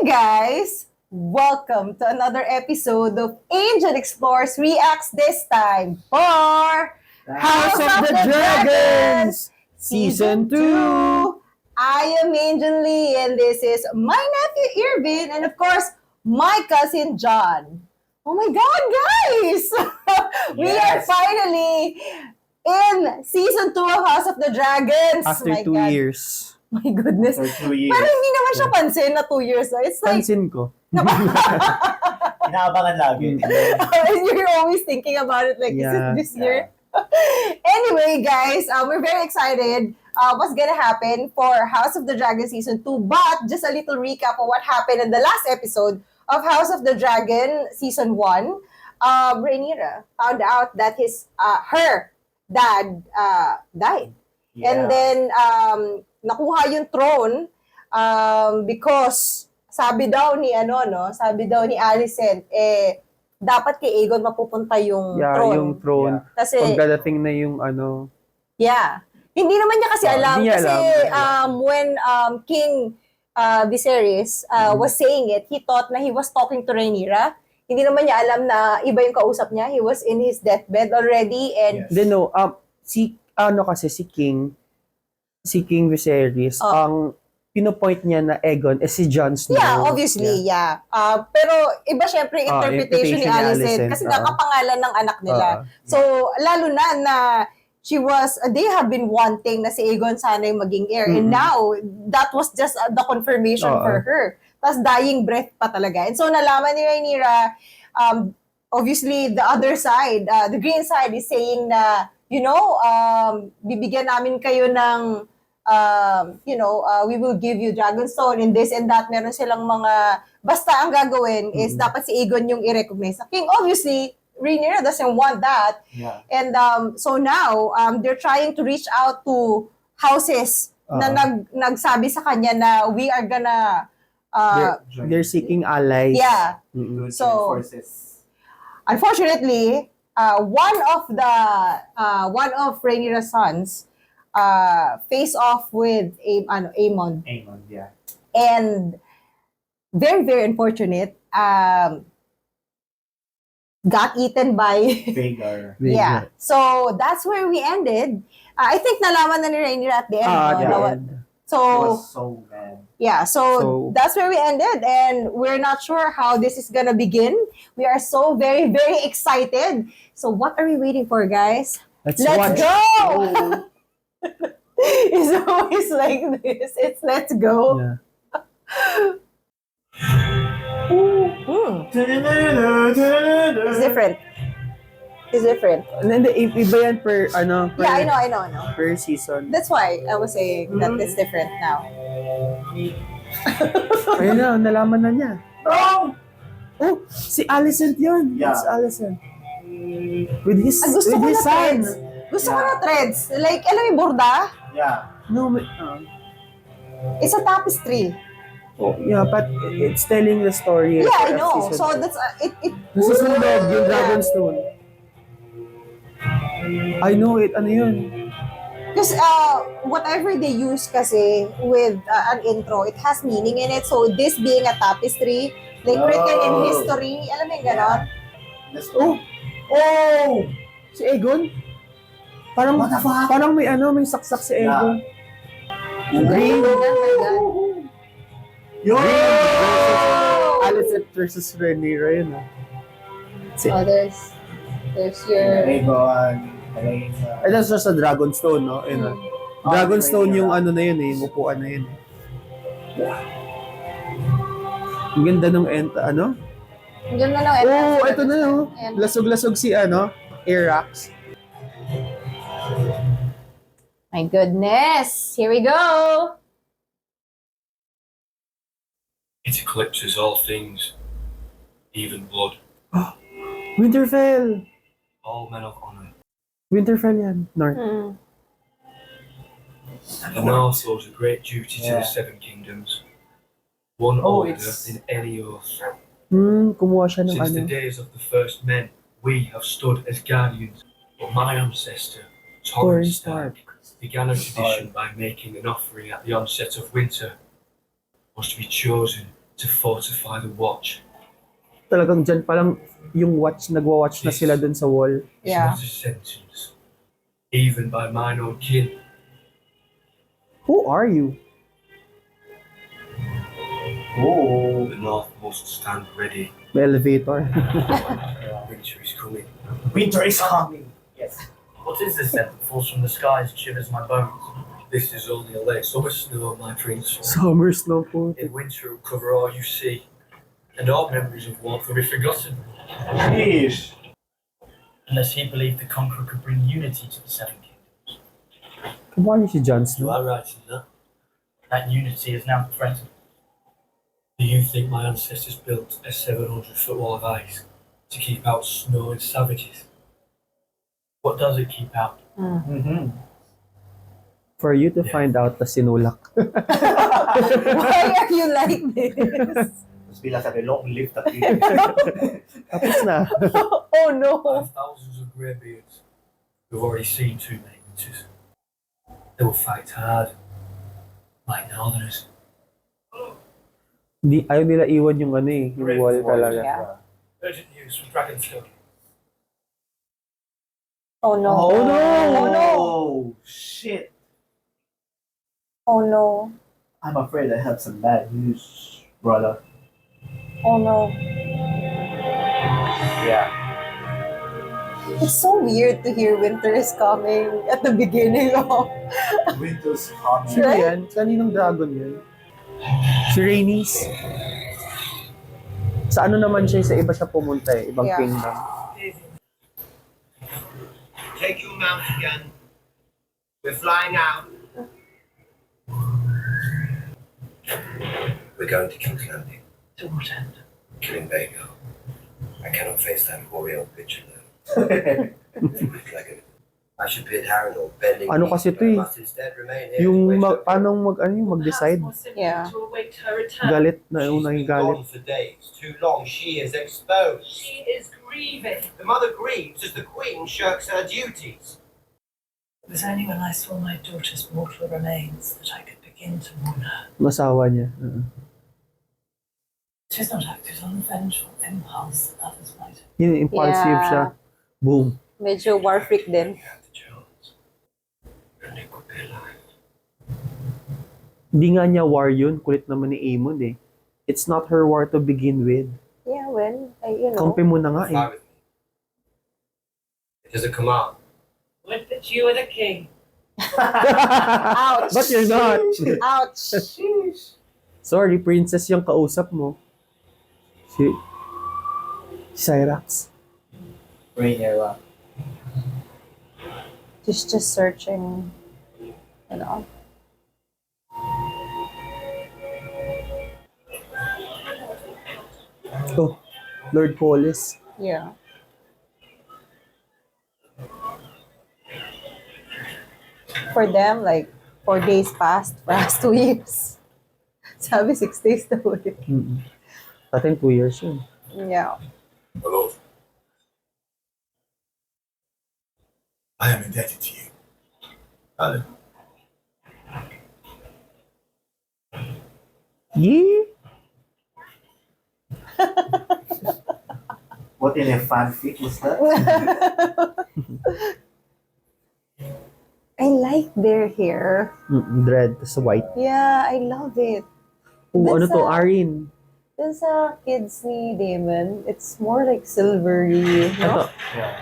guys! Welcome to another episode of Angel Explores Reacts, this time for House of the Dragons Season 2. I am Angel Lee and this is my nephew Irvin and of course my cousin John. Oh my God, guys! We are finally in Season 2 of House of the Dragons. After My 2 God. years. My goodness. For 2 years. Pero hindi naman siya pansin na 2 years. No? It's like, Pansin ko. Inaabangan lagi. you're always thinking about it like, is it this year? Anyway, guys, we're very excited what's gonna happen for House of the Dragon Season 2. But just a little recap of what happened in the last episode of House of the Dragon Season 1. Rhaenyra found out that her dad died. Yeah. And then, nakuha yung throne because sabi daw ni Alicent, dapat kay Aegon mapupunta yung throne. Yung throne. Kasi, Pagdadating na yung hindi naman niya kasi alam. Hindi niya Kasi alam. when King Viserys was saying it, he thought na he was talking to Rhaenyra. Hindi naman niya alam na iba yung kausap niya. He was in his deathbed already. And Then no, si King Viserys, ang pinopoint niya na Aegon is si Jon Snow. yeah, obviously, yeah. Pero iba syempre interpretation ni Alicent kasi nakapangalan ng anak nila. So, lalo na they have been wanting na si Aegon sana yung maging heir. And now, that was just the confirmation for her. Tapos dying breath pa talaga. And so, nalaman ni Rhaenyra, obviously, the other side, the green side is saying na, bibigyan namin kayo ng we will give you Dragonstone in this and that. Meron silang mga, basta ang gagawin is dapat si Aegon yung i-recognize sa king. Obviously, Rhaenyra doesn't want that. Yeah. And so now, they're trying to reach out to houses na nagsabi sa kanya na we are gonna they're seeking allies. Yeah. So, unfortunately, one of Rhaenyra's sons face off with Aemond. Aemond, yeah. And very, very unfortunate, got eaten by Vhagar. yeah. So that's where we ended. I think nalaman na ni Rhaenyra at the end. So It was so bad. yeah, so that's where we ended, and we're not sure how this is gonna begin. We are so very, very excited. So what are we waiting for, guys? Let's Let's watch. go! It's always like this. It's let's go. Yeah. It's different. It's different. Hindi, iba yan per Yeah, I know. per season. That's why I was saying that it's different now. Ayun na, nalaman na niya. Oh! Oh, si Alicent yun. Yeah. It's Alicent. With his Gusto ko na son. threads. Gusto ko na threads. Like, alam mo yung borda? Yeah. No, It's a tapestry. yeah, but it's telling the story. Yeah, I of know. season So two. that's it. Nasusunod yung Dragonstone. I know it. Ano yun? Because whatever they use kasi with an intro, it has meaning in it. So this being a tapestry, like written in history, alam mo yung ganon? Let's go. Oh! Si Aegon? Parang, What the fuck? parang may may saksak si Aegon. Oh my God. Yo! Alicent versus Rhaenyra yun Si, Oh, there's your... Aegon. Helaena. that's just a Dragonstone, no? Yun, Dragonstone yung Rhaenyra. ano na yun yung upuan na yun Ang ganda nung Ang ganda ng entrance. Oh, ito na no. Ayan. Lasog-lasog si Airax. My goodness. Here we go. It eclipses all things, even blood. Winterfell. All men of honor. Winterfell yan. North. The North owes a great duty to the Seven Kingdoms. One older than any oath. Kumuha siya ng Since the days of the first men, we have stood as guardians. But my ancestor, Torrhen Stark, began a tradition by making an offering at the onset of winter. Was to be chosen to fortify the watch. Talagang dyan palang yung nagwa-watch na sila dun sa wall. It's Yeah. not a sentence, even by mine own kin. Who are you? Oh. The North must stand ready. May elevator. Winter is coming. Winter is coming. Yes. What is this then that falls from the skies and shivers my bones? This is only a late summer snow, my prince. Summer snow po. In winter it will cover all you see, and all memories of warmth will be forgotten. Sheesh. Unless he believed the Conqueror could bring unity to the Seven Kingdoms. Kumali si Jon You Snow. are right in that. That unity is now threatened. Do you think my ancestors built a 700-foot wall of ice to keep out snow and savages? What does it keep out? Mm-hmm. For you to find out, tas sinulak. Why are you like this? Tapos bilang sabi, long live the king. Tapos na. Oh no. I have thousands of greybeards who've already seen too many winters. They will fight hard, like northerners. Ayaw nila iwan yung ano eh, yung wall talaga. Yeah. Urgent news from Dragonstone. Oh no. Oh no! Oh no. Oh, shit. Oh no. I'm afraid I have some bad news, brother. Oh no. Yeah. It's so weird to hear winter is coming at the beginning of... Winter's coming. Sino yan? Kaninong dragon yun? Si Rhaenys. Sa ano naman siya, sa iba siya pumunta eh, ibang Yeah. kingdom. Take your mount again. We're flying out. We're going to King's Landing, To what end? killing Aegon. I cannot face that hoary old bitch alone. I should bid Harrenhal bending Ano knees, kasi but to I eh. must instead remain here to Yung wait her- paano mag-decide? Yeah. To await her return. Galit na She's unang been galit. gone for days, too long. She is exposed. She is grieving. The mother grieves as the queen shirks her duties. It was only when I saw my daughter's mortal remains that I could begin to mourn her. Masawa niya. She's not acted on the vengeful impulse that others might have. Yun, impulsive Yeah. siya. Boom. Medyo war freak din. Have the chance, and it could be alive. Hindi nga niya war yun. Kulit naman ni Aemond eh. It's not her war to begin with. Yeah, well, you know. Kampi mo na nga eh. Fly with me. It is a command. Would that you were the king. Ouch. But you're not. Ouch. Sorry, princess yung kausap mo. Si Cyrax. Rhaenyra. She's just searching, you know. Oh, Lord Polis. Yeah. For them, like, 4 days passed, past 2 years. Sabi, 6 days na ulit. Sa atin, 2 years yun. Yeah. My lord, I am indebted to you. Alan, Yeah. What in a fanfic was that? I like their hair. Dread, tas white. Yeah, I love it. Oh, ano That's to, a- Arin. Dun sa kids ni Daemon, it's more like silvery, no? Ito. Yeah.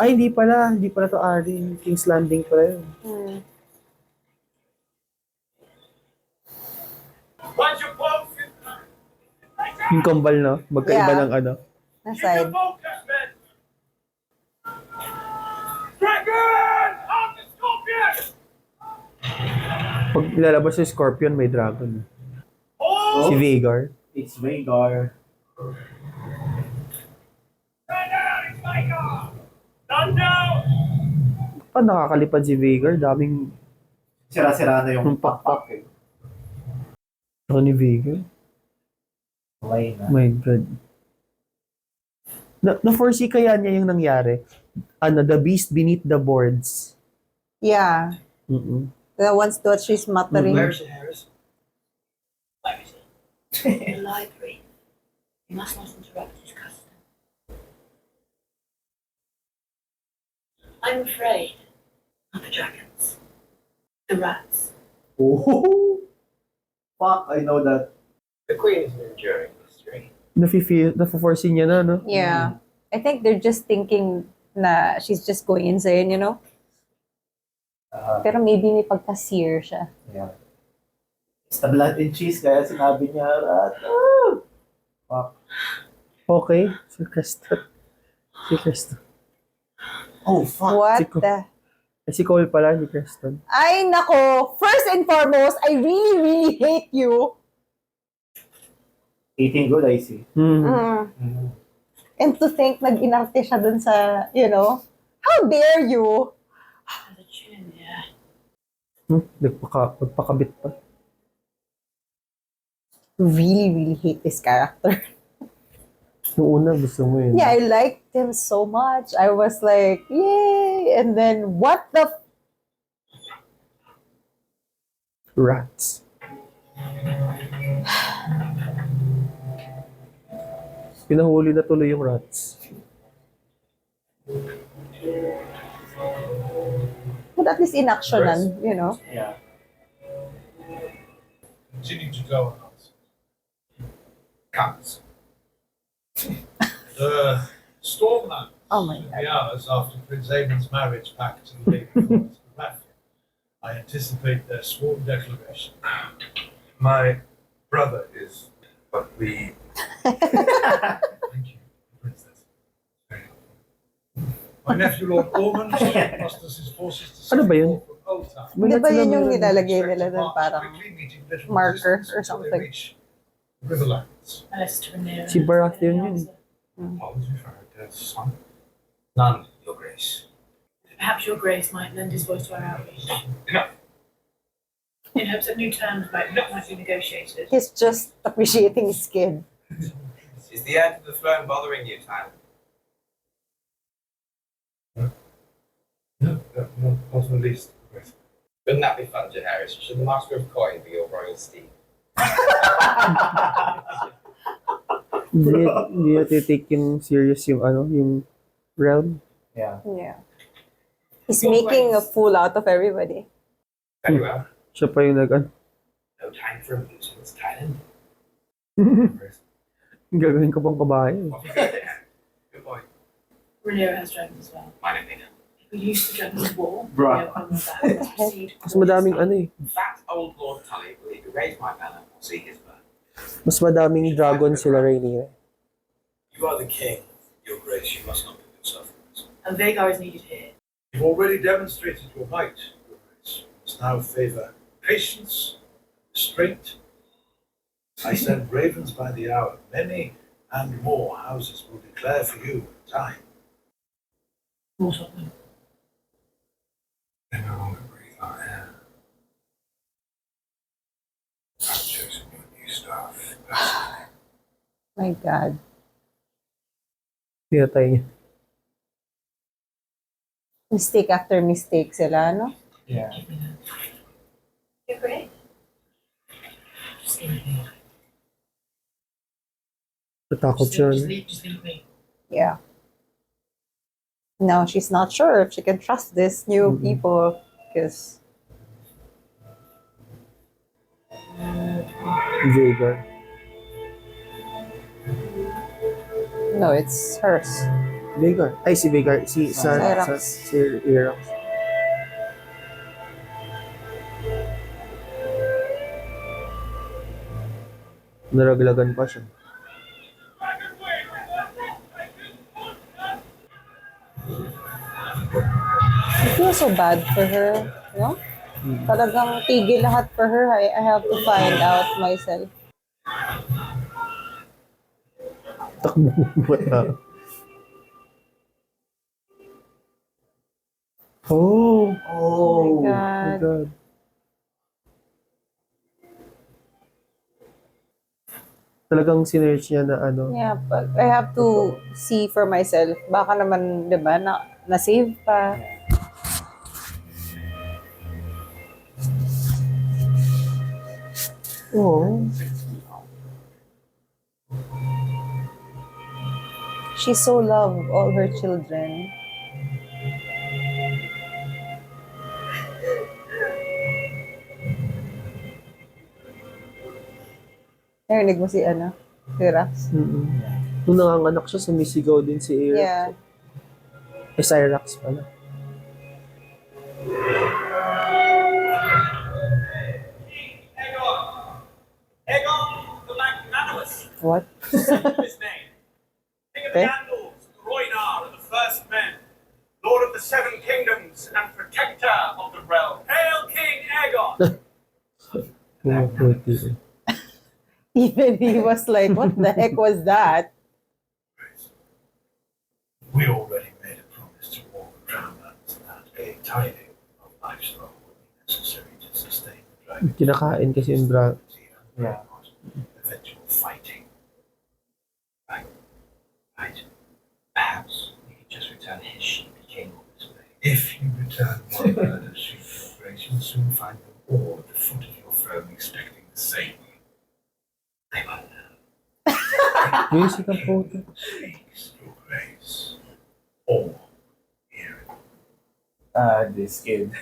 Ay, hindi pala. Hindi pala to Arin. King's Landing pala yun. Hmm. What's your pulse? Yung kambal, no? Magkaiba Yeah. ng ano. Naside. focus, men! Dragon! On the scorpion! Pag lalabas yung Scorpion, may dragon. Oh! Si Vhagar. It's Rhaegar. Thunder! Pa nakakalipad si Vhagar. Daming Sira-sira na yung Yung pakpak. eh. ano ni Vhagar. Helaena. My God. Na-foresee kaya niya yung nangyari? Ano, the beast beneath the boards. Yeah. Mm-mm. The ones that she's muttering. Where is it, Harris? Where is he? The library. You must not interrupt his custom. I'm afraid of the dragons. The rats. Oh, fuck, I know that. The Queen is an enduring mystery. Nafe-forcing niya na, no? Yeah. I think they're just thinking na she's just going insane, you know? Pero maybe may pagka-seer siya. Yeah. It's the blood and cheese, kaya sinabi niya, rat. Fuck. Okay, si Criston. Oh, fuck. What Siko. the... Si Cole pala, ni Criston. Ay, nako! First and foremost, I really, really hate you. Eating good, I see. And to think nag-inarte siya dun sa, you know, how dare you? Has a chin, yeah. Nagpakabit pa. Really, really hate this character. Noong una, gusto mo yun. Yeah, I liked him so much. I was like, yay! And then, what the... Rats. Pinahuli na tuloy yung rats. But at least inactionan, you know? Yeah. Continue to go on. Counts. The Stormlands. Oh my in God. the hours after Prince Aemond's marriage back to the Daemon I anticipate their sworn declaration. My brother is, but we. Thank you, Princess. Very helpful. My nephew, Lord Ormond, musters his forces to Ano ba yun? from Old Town. Di ba yun yung Meron. nilalagay nila dun March parang quickly, meeting little marker resistance or until they something? reach Riverlands. Unless to Rhaenyra. Si Baratheon yun eh. Apology for her dead son. None, Your Grace. Perhaps your grace might lend his voice to our outreach. Enough. In hopes that new terms might be negotiated. He's just appreciating his kid. Is the heir to the throne bothering you, Tyler? No, not in the least. Wouldn't that be fun, Jaehaerys? Should the Master of Coin be your royal steed? Hindi na titake yung serious yung yung realm. Yeah. Yeah. He's making a fool out of everybody. Very well. Siya pa yung No time for amusements, Tyler. gagawin ko pang kabahay. Off you go, Jaehaerys. Good boy. Rhaenyra has dragons as well. Mine and Mina. If we use the dragons of war, Bruh. Rhaenyra will back proceed. Mas madaming Fat old Lord Tully will either raise my banner or see his burn. mas madaming dragon sila Rhaenyra. You are the king, Your Grace. You must not put yourself in this. And Vagar is needed here. You've already demonstrated your might, Your Grace. You must now favor patience, restraint. I send ravens by the hour. Many and more houses will declare for you in time. What of them? They no longer breathe our air. I've chosen your new staff. My God. Pinatay niya. Mistake after mistake sila, no? Yeah. Give me that. Your grace? Just leave me. Natakot siya. Just leave me. Yeah. Now she's not sure if she can trust these new people because Vagar. no, it's hers. Vagar. Ay, si Vagar. Si Syrax. si Syrax. Naraglagan pa siya. I feel so bad for her, no? Talagang tigil lahat for her. I have to find out myself. Takbo ng bata. Oh! Oh my My God. God. Talagang sinerch niya na Yeah, but I have to see for myself. Baka naman, di ba, na-save pa. Oh. She so loved all her children. Narinig mo si Syrax? Nung nanganganak siya, sumisigaw din si Aegon. Yeah. Syrax pala. Aegon the Magnanimous, What? his name. King of the Okay. Andals, Rhaenyra, the first men, Lord of the Seven Kingdoms, and protector of the realm. Hail King Aegon! Pumuputi. Even he was like, what the heck was that? We already made a promise to all the crownlands that a tithing of livestock would be necessary to sustain the dragon. Kinakain kasi yung dragon. Yeah. Eventual fighting. Right. Perhaps You could just return his sheep. He came all this way. if you return one herd of sheep, your grace, you'll soon find them all at the foot of your throne expecting the same. Daemon. Music ang photo. Please, your grace. All hear it. This kid.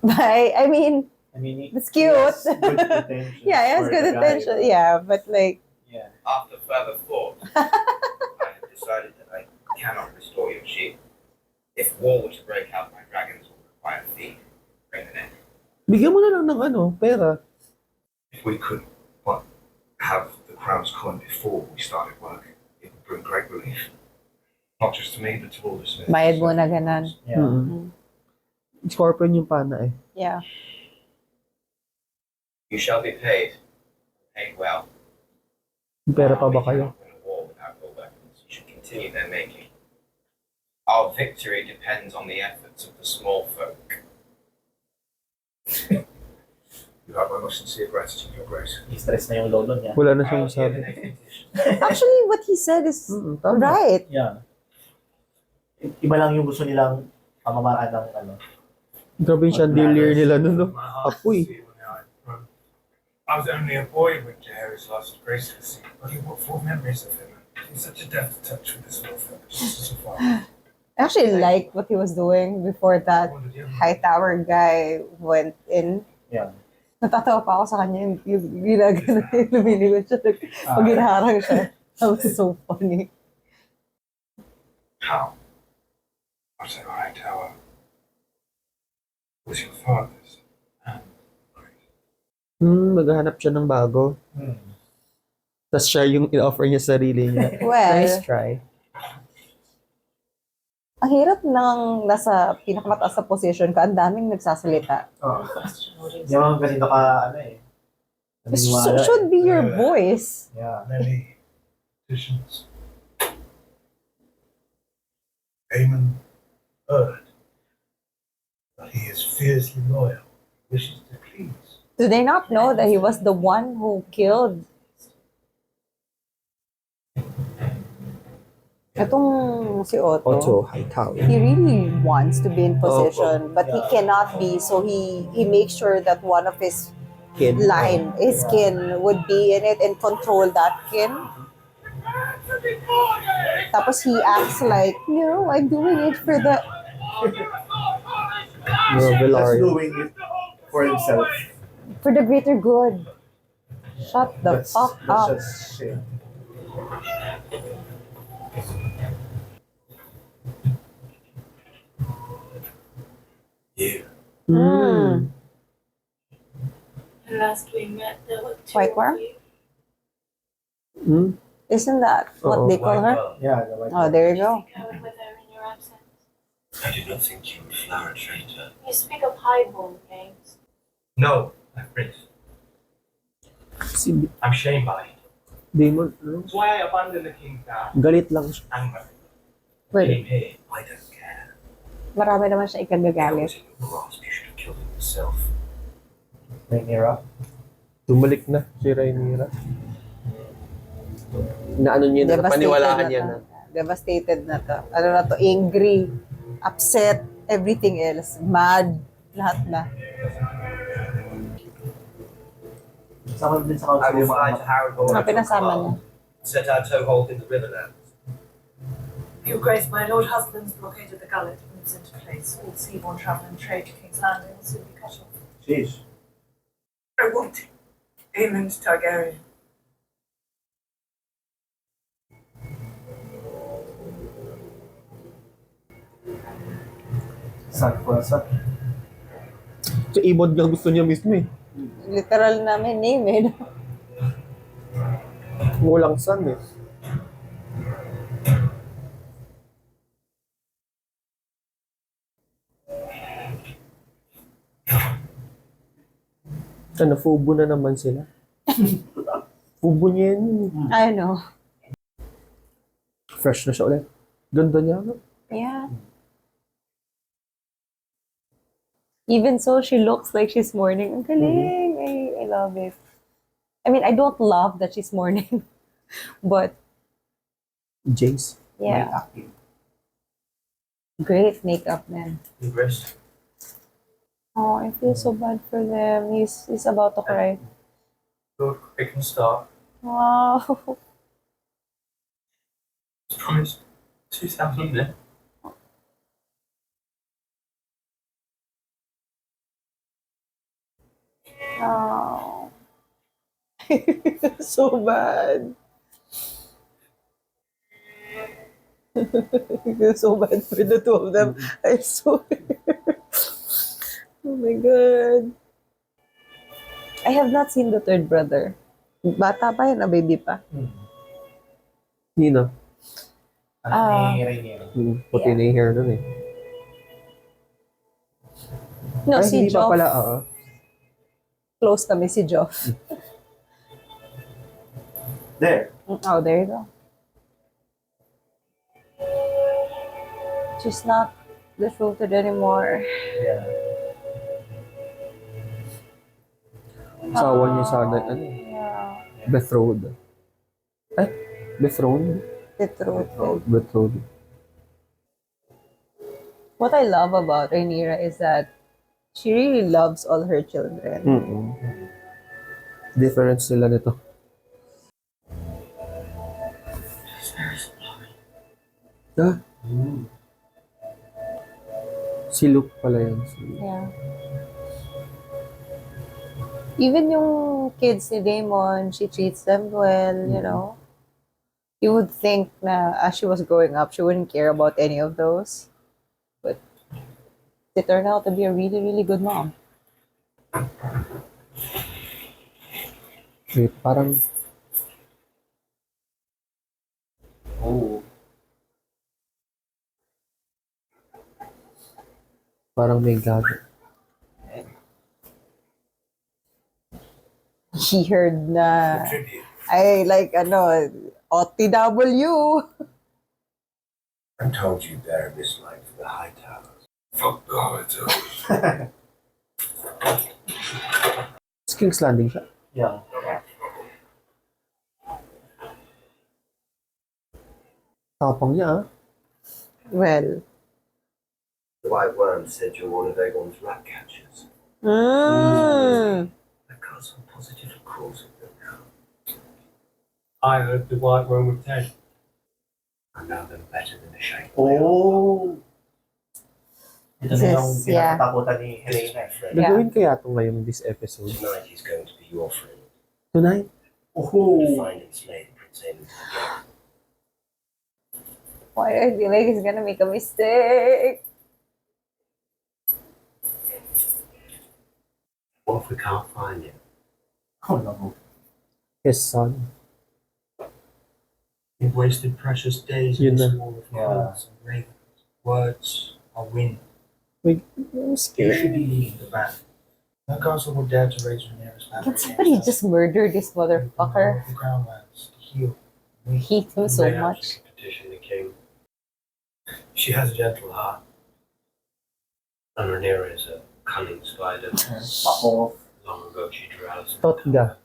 But, I mean, I mean, it's cute. Good attention. Yeah, it has for good the guy, attention. but- Yeah, but like, Yeah. After further thought, I have decided that I cannot restore your sheep. If war were to break out, my dragons will require feed. Bring them in. Bigyan mo na lang ng pera. If we could, have the crown's coin before we started work, it would bring great relief. Not just to me, but to all the Smiths. bayad mo na ganan. Yeah. Scorpion yung pana eh. Yeah. You shall be paid. Paid well. May pera pa ba We kayo? cannot win a war without your weapons. You should continue their making. Our victory depends on the efforts of the small folk. You have my most sincere gratitude, your grace. I-stress na yung lolo niya. Wala na I siyang will hear the masabi. next petition. Actually, what he said is Tama. right. Yeah. Iba lang yung gusto nilang pamamaraan ng Grabe yung chandelier nila nun, no? My heart Apoy. is sealed when I broke. I was only a boy when Jaehaerys lost graciously, but he what full memories of him. He's such a deft touch with his welfare. Just as a father. I actually like what he was doing before that high tower guy went in. Yeah. Natatawa pa ako sa kanya yung ginagano yung lumilingon siya pag hinaharang siya. That was so funny. How? What a high tower was your father's. Maghahanap siya ng bago. Tapos siya yung in-offer niya sa sarili niya. Well, Nice try. ang hirap nang nasa pinakamataas na position ka, ang daming nagsasalita. Oh. Yung kasi naka, This naniniwala should be your voice. Yeah. Many petitions. Aemond heard that he is fiercely loyal, wishes to please. Do they not know that he was the one who killed itong si Otto? Also, high tower. He really wants to be in position, but he cannot be, so he makes sure that one of his Kid. his kin would be in it and control that kin. Tapos he acts like, no, I'm doing it for the... No, That's Velaryon. doing it for himself. for the greater good. Shut the fuck That's up. just shit. You. Mm. And last we met, there were two White of worm? you. Hmm? Isn't that what Oo. they call her? Yeah, the white Oh, there you go. I went with her in your absence. I did not think you would flower a traitor. You speak of highborn games. No, my prince. Si I'm shamed by it. Daemon, That's why I abandoned the king's now. galit lang siya. Anger. Well, Came here. I don't care. marami naman siya I was ikagagalit. in your grasp. You should have killed him yourself. Rhaenyra. Tumalik na si Rhaenyra. Naano niya na, paniwalaan niya na. Devastated na to. Ano na to? Angry, upset, everything else. Mad, lahat na. Sama din sa council I will yung fly mga to Harrenhal Mga at your pinasama niya. command. Set our toehold in the Riverlands. Your Grace, my Lord husband's blockade of the gullet moves into place. All seaborne travel and trade to King's Landing will soon be cut off. Jeez. I want Aemond Targaryen. Sakwa. So, Aemond nga gusto niya mismo eh. Literal namin name eh. No? Walang son eh. Ano, fubo na naman sila. Fubo niya yan. I know. Fresh na siya ulit. Ganda niya. No? Yeah. Even so, she looks like she's mourning. Ang galing. I love it. I mean, I don't love that she's mourning. But, Jace. yeah. Great makeup, man. Grace. Oh, I feel so bad for them. He's about to cry. Lord Crichton Stark Wow. was promised 2,000 men. Oh. So bad. I feel so bad for the two of them. I swear. Oh my God. I have not seen the third brother. Bata pa yun, baby pa. Nino. Ni Rhaenyra. Puti na yung hair nun eh. No, Ay, si hindi pa Joff. pala, oo. Close kami si Joff. There. Oh, there you go. She's not betrothed anymore. Yeah. Asawa niya sana, ano, Yeah. betrothed. Eh? Betrothed? Betrothed. What I love about Rhaenyra is that she really loves all her children. Difference sila nito. Ah? Si Luke pala yan. Yeah. Even yung kids ni Daemon, she treats them well, you know. You would think na as she was growing up, she wouldn't care about any of those. But they turned out to be a really, really good mom. Wait, parang... Oh. Parang may gago. He heard na, Tribute. I like, OTW. I told you bear this life for the high towers. Fuck the high towers. King's Landing siya. Yeah. Tapang niya ah. Well. The White Worm said you're one of Aegon's rat catchers. Mm. I've got some positive calls of them now. I heard the White Worm was dead. I know them better than a shake. Oh. Ito na yung This is- yeah. pinakatakutan ni Helaena. Yeah. Gagawin kaya ito ngayon this episode? Tonight he's going to be your friend. Tonight? Oh. To find and slay Prince Aemond. Why do I feel like he's gonna make a mistake? What if we can't find him? Oh no. His son. You've wasted precious days Yun in this na. war of Yeah. words and ravens. Words are wind. Wait, I'm You scared. should be leading the band. No castle will dare to raise Rhaenyra's banner. Can somebody just murder this motherfucker? The Crownlands to heal. I hate him so They have much. to petition the king. She has a gentle heart. And Rhaenyra is a cunning spider. Ako. Long ago she drew Alice. Totga.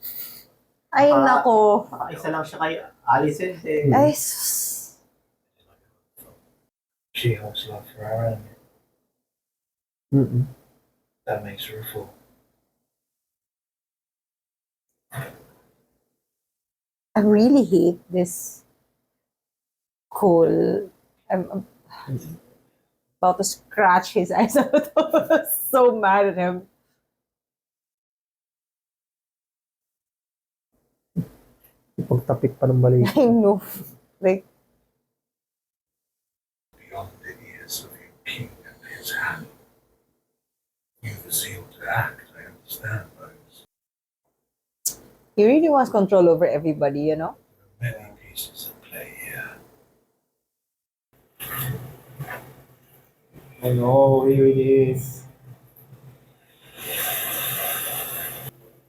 Ay, nako. Isa lang siya kay Alicent eh. Ay, sus. She holds love for her enemy. Mm-mm. That makes her a fool. I really hate this Cole. I'm about to scratch his eyes out. I was so mad at him. Pagtapik pa ng balik. I know. Like, Beyond the ears of your king and his hand. You've the zeal to act, I understand, Bones. he really wants control over everybody, you know? There are many pieces at play here. I know, here it is.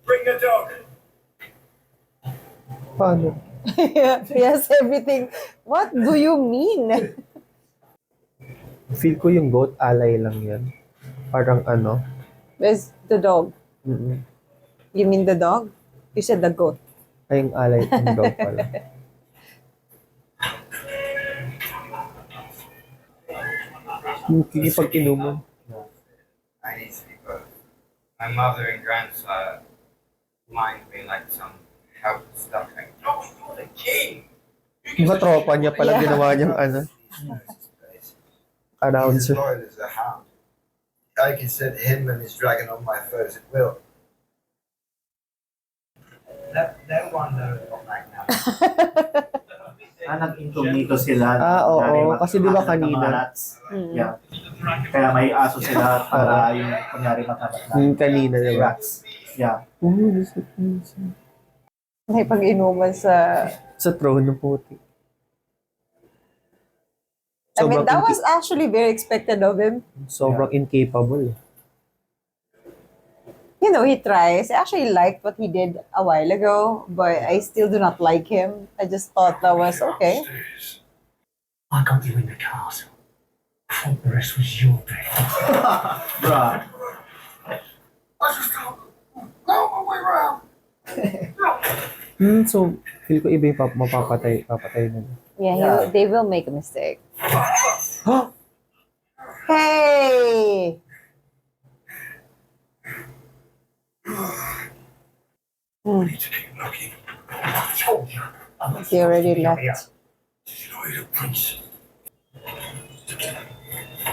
Bring the dog. Paano? Yes, everything. What do you mean? Feel ko yung goat ally lang yan. Parang ano. Where's the dog? Mm-mm. You mean the dog? You said the goat. Ay, yung ally yung goat pala. Yung kikipag-inuman. I need to be both. My mother and grandsire mind me like some helpless duckling. No, you're the king! Yung katropa niya pala, Yeah. ginawa niyang ano, He knows his place. He's announcer. as loyal as a hound. I can set him and his dragon on my foes at will. No one knows what right now. Nag-incognito sila. Oo. Kunyari, Kasi di ba makahanap ng mga kanina? rats. Mm. Yeah. Kaya may aso sila para yung kunyari matabat na. Yung kanina, di ba? Rats. Yeah. May pag-inuman sa... Sa throne ng puti. I mean, Sobrang that was actually very expected of him. sobrang incapable. You know, he tries. I actually liked what he did a while ago, but I still do not like him. I just thought that was okay. Upstairs. I got you in the castle. I thought the rest was your bed. Bruh. I just don't know my way around. So, feel ko iba yung papatay na. Yeah, Yeah. they will make a mistake. Hey! We need to keep looking. I told you. I'm not They already supposed to be up left. Did you know you're a prince?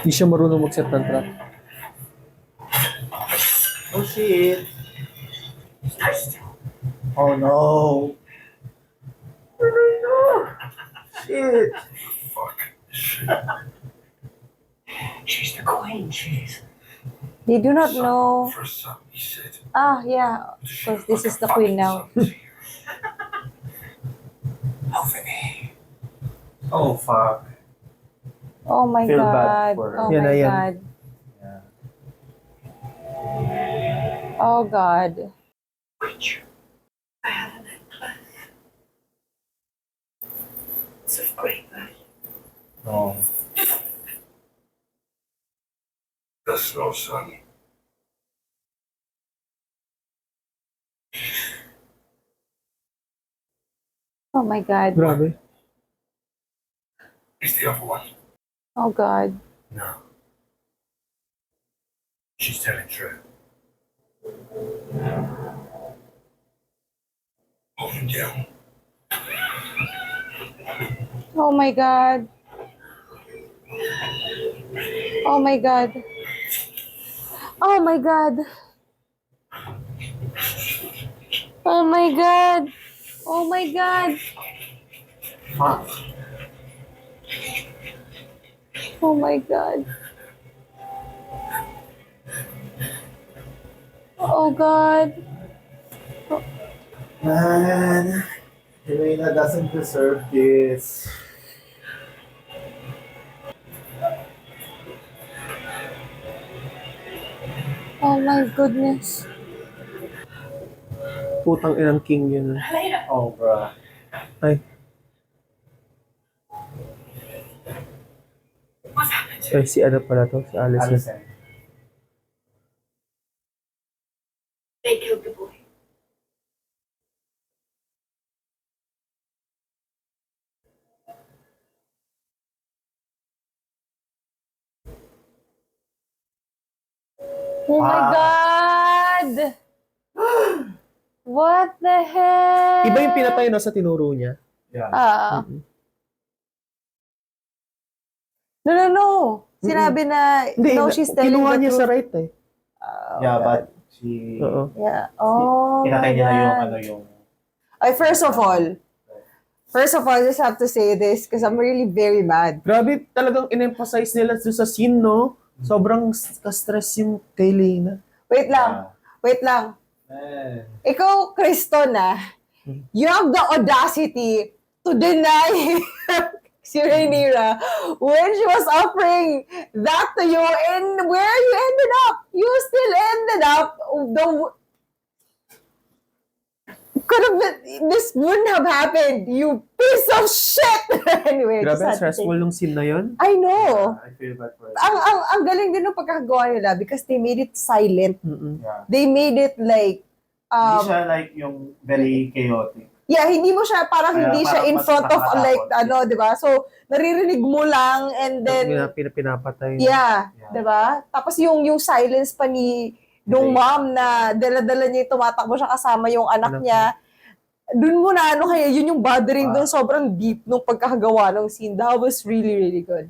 Hindi siya marunong mag-set ng trap. Oh shit. here. Stay still. Oh no. Shit. Fuck. Shit. She's the queen, she is. They do not know. For a son, he said. Ah, yeah. Of course, this is the queen now. Oh fuck. Oh my Feel bad God. for her. Oh Yan my na yan. God. Yeah. Oh God. Which I have a necklace. It's of great value. No. That's no son. Oh my God. Grabe. He's the other one. Oh God. No. She's telling true. Hold him down. Oh my God. Oh my God. Oh my God. Oh my God. Oh my God. Fuck. Oh my God. Oh God. Man. Helaena doesn't deserve this. Oh my goodness. Putang inang king yun. Helaena, Oh bruh. Ay, what's happened? ay si ano pala to? Si Alice. Alicent. They killed the boy. Oh my God. What the heck? Iba yung pinatay no sa tinuro niya. Yeah. Ah. No. Sinabi na, Hindi, no, she's telling kinuha the niya truth. sa right eh. Yeah, but she... Oo. Yeah. Oh, Kinakay niya na yung, my ano, God. yung... Ay, first of all, I just have to say this because I'm really very mad. Grabe talagang in-emphasize nila doon sa scene, no? Sobrang ka-stress yung kay Helaena. Wait lang. Man. Ikaw, Criston, you have the audacity to deny si Rhaenyra when she was offering that to you, and where you ended up. You still ended up this wouldn't have happened, you piece of shit! Anyway, Grabe, just had to stressful say. yung scene na yun. I know. I feel bad for her. Ang galing din ng pagkakagawa nila because they made it silent. Yeah. They made it like, Hindi siya like yung very chaotic. yeah, hindi mo siya, parang Kaya hindi siya parang in mas front of nakakatakot. di ba? So, naririnig mo lang and then, Pinapatay. yeah, Yeah. di ba? Tapos yung silence pa ni nung Okay. mom na dala-dala niya, tumatakbo siya kasama yung anak Anak niya. Dun mo na, kaya yun yung bothering Ah. dun, sobrang deep nung pagkakagawa ng scene. That was really, really good.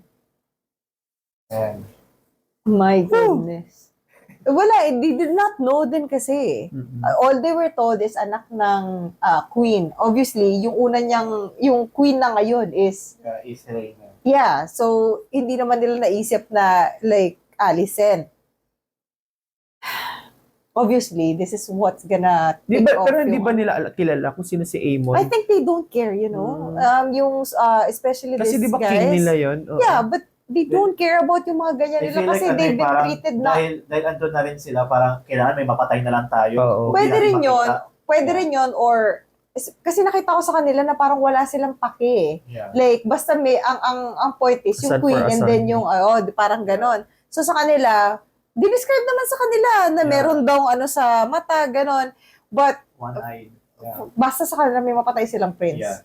And, My goodness. Wala, they did not know din kasi. All they were told is anak ng queen. Obviously, yung queen na ngayon is, is Helaena. yeah, so hindi naman nila naisip na like Alicent. Obviously, this is what's gonna Di take ba, off pero hindi yung- ba nila kilala kung sino si Aemon? I think they don't care, you know? Yung, especially Kasi these di ba guys. king nila yun? Oo. Yeah, but they don't care about yung mga ganyan I nila feel kasi like, they've been parang treated na. dahil andun na rin sila, parang kailangan may mapatay na lang tayo. Oo. Huwag Pwede natin rin yun. makita. Pwede rin yun or kasi nakita ko sa kanila na parang wala silang pake. Yeah. Like basta may ang point is A son yung queen for a and son. then yung parang ganon. So sa kanila, dinescribe naman sa kanila na Yeah. meron daw sa mata ganon. But One-eyed. Yeah. basta sa kanila may mapatay silang prince. Yeah.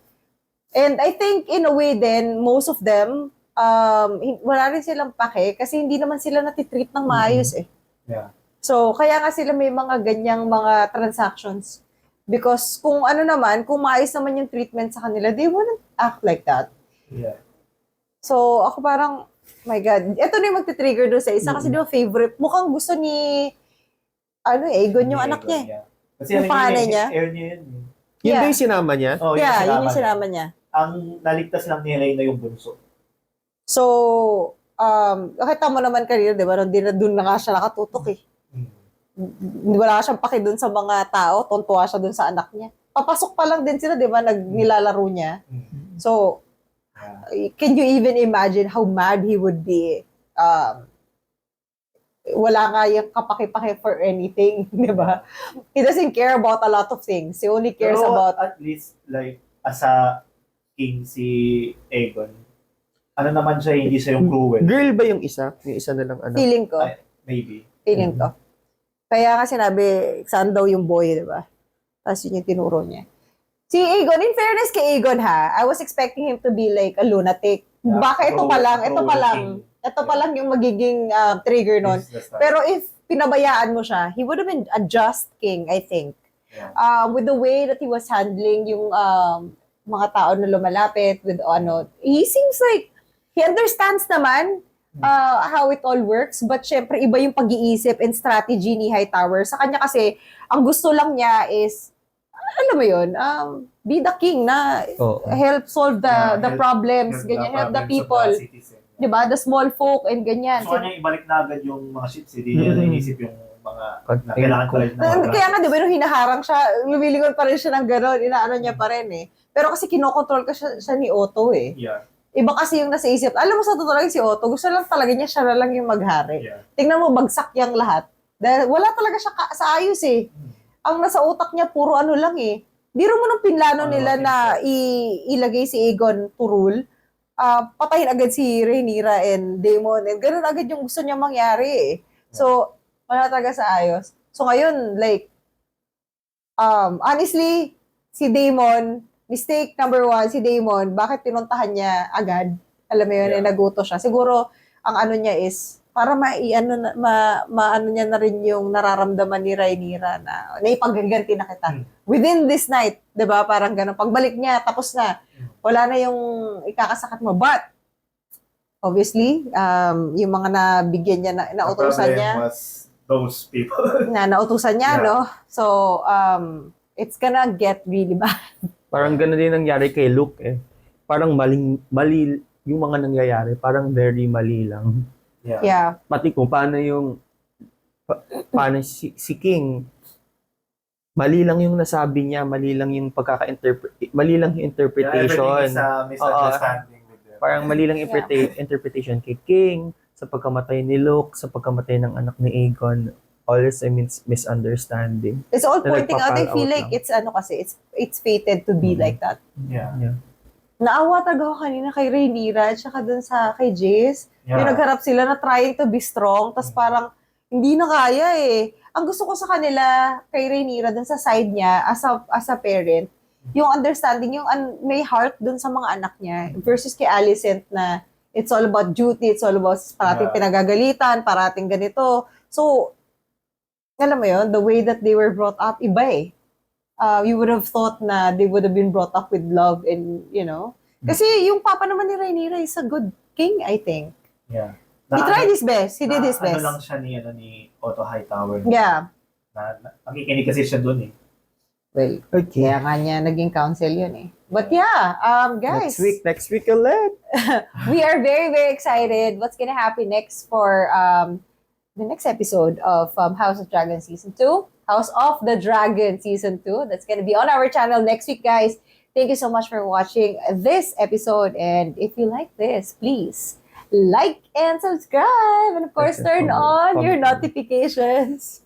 And I think in a way then most of them wala rin silang pake kasi hindi naman sila natitreat ng maayos eh. Yeah. So, kaya nga sila may mga ganyang mga transactions. Because kung kung maayos naman yung treatment sa kanila, they wouldn't act like that. Yeah. So, ako parang, my God, ito na yung magti-trigger doon sa isa kasi di ba favorite, mukhang gusto ni, Aegon yung anak niya. Yeah. Kasi Yung panganay niya? air niya yun. Yun Yeah. ba yung sinama niya? Oh, Yeah, yun yung niya. sinama niya. Ang naligtas lang ni Helaena yung bunso. So, nakita mo naman kanina, di ba, doon na nga siya nakatutok eh. Wala siyang paki doon sa mga tao, tontuwa siya doon sa anak niya. Papasok pa lang din sila, di ba, nilalaro niya. So, can you even imagine how mad he would be? Wala nga yung kapaki-paki for anything, di ba? He doesn't care about a lot of things. He only cares Pero about... at least, like, as a king si Aegon, ano naman siya, hindi siya yung cruel. Girl ba yung isa? Yung isa na lang anak? Feeling ko. Maybe. Feeling ko. Kaya nga sinabi, saan daw yung boy, di ba? Tapos yun yung tinuro niya. Si Aegon, in fairness kay Aegon I was expecting him to be like a lunatic. Yeah, Baka ito pa lang yung magiging trigger nun. Pero if pinabayaan mo siya, he would have been a just king, I think. Yeah. With the way that he was handling yung mga tao na lumalapit, with he seems like he understands naman how it all works, but syempre iba yung pag-iisip and strategy ni Hightower. Sa kanya kasi, ang gusto lang niya is, alam mo yun, be the king na help solve the problems, ganyan, help the people. Diba? The small folk and ganyan. So, kanya ibalik na agad yung mga ships, hindi niya naisip yung mga na kailangan ko rin Kaya nga, di ba, nung hinaharang siya, lumilingon pa rin siya ng gano'n, inaano niya pa rin eh. Pero kasi kinokontrol ka siya ni Otto eh. Yeah. Iba kasi yung nasa isip. Alam mo, sa totoo lang si Otto, gusto lang talaga niya, siya na lang yung maghari. Yeah. Tingnan mo, bagsak yung lahat. Dahil wala talaga siya sa ayos eh. Ang nasa utak niya, puro lang eh. Biro mo nung pinlano nila na ilagay si Aegon to rule, patayin agad si Rhaenyra and Daemon, and ganun agad yung gusto niya mangyari eh. So, wala talaga sa ayos. So ngayon, like, honestly, si Daemon, mistake number 1, si Daemon, bakit pinuntahan niya agad? Alam mo yun, naguto siya. Siguro, ang niya is, para maano niya na rin yung nararamdaman ni Rhaenyra na ipagganti na kita. Within this night, 'di ba? Parang ganun. Pagbalik niya, tapos na. Wala na yung ikakasakit mo. But obviously, yung mga nabigyan niya, nautusan The problem niya, was those people. nautusan niya, Yeah. no? So, it's gonna get really bad. Parang gano'n din nangyari kay Luke eh. Parang mali yung mga nangyayari. Parang very mali lang. Yeah. Pati kung paano paano si King, mali lang yung nasabi niya, mali lang yung mali lang yung interpretation. Everything is a misunderstanding with them. Parang mali lang interpretation kay King, sa pagkamatay ni Luke, sa pagkamatay ng anak ni Aegon. Always a misunderstanding. It's all Na pointing out. I nagpa-fall feel out like lang. it's fated to be like that. Yeah. Naawa talaga ako kanina kay Rhaenyra at saka dun kay Jace. Yeah. Yung nagharap sila na trying to be strong, tas parang hindi na kaya eh. Ang gusto ko sa kanila, kay Rhaenyra, dun sa side niya, as a parent, yung understanding, yung may heart dun sa mga anak niya, versus kay Alicent na it's all about duty, it's all about parating pinagagalitan, parating ganito. So, alam mo yun, the way that they were brought up, iba eh. You would have thought na they would have been brought up with love and, you know. Kasi yung papa naman ni Rhaenyra is a good king, I think. Yeah. He tried his best. He did his best. Ano lang siya ni Otto Hightower. Yeah. Nakikinig kasi siya dun eh. Well, Okay. kaya nga niya naging counsel yun eh. But yeah, guys. Next week ulit. We are very, very excited. What's gonna happen next for the next episode of House of Dragon Season 2? House of the Dragon Season 2. That's gonna be on our channel next week, guys. Thank you so much for watching this episode. And if you like this, please like and subscribe. And of course, turn on your notifications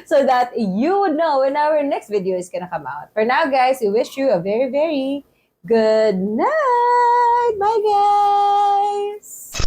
so that you would know when our next video is gonna come out. For now, guys, we wish you a very, very good night. Bye, guys.